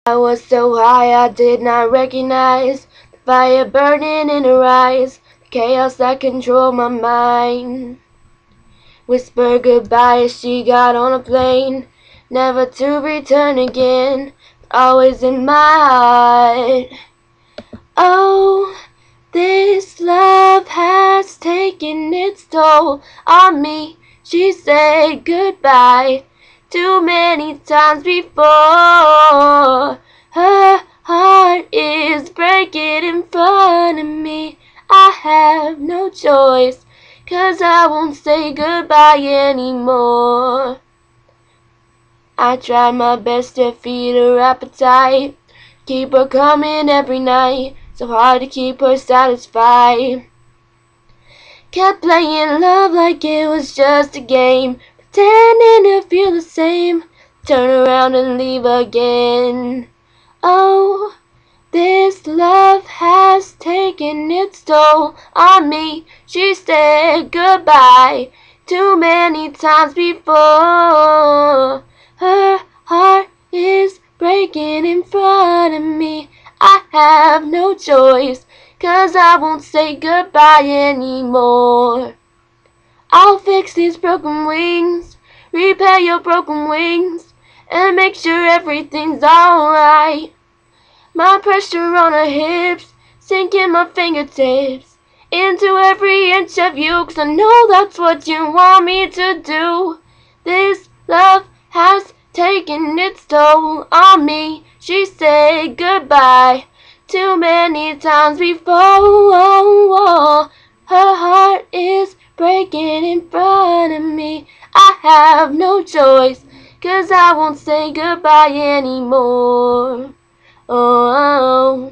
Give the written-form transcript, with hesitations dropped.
I was so high I did not recognize the fire burning in her eyes, the chaos that controlled my mind. Whispered goodbye as she got on a plane, never to return again, but always in my heart. Oh, this love has taken its toll on me. She said goodbye too many times before. Her heart is breaking in front of me. I have no choice, 'cause I won't say goodbye anymore. I tried my best to feed her appetite, keep her coming every night, so hard to keep her satisfied. Kept playing love like it was just a game, pretending to feel the same, turn around and leave again. Oh, this love has taken its toll on me. She said goodbye too many times before. Her heart is breaking in front of me. I have no choice, 'cause I won't say goodbye anymore. I'll fix these broken wings, repair your broken wings, and make sure everything's alright. My pressure on her hips, sinking my fingertips into every inch of you, 'cause I know that's what you want me to do. This love has taken its toll on me. She said goodbye too many times before. Her heart is breaking in front of me. I have no choice, 'cause I won't say goodbye anymore. Oh.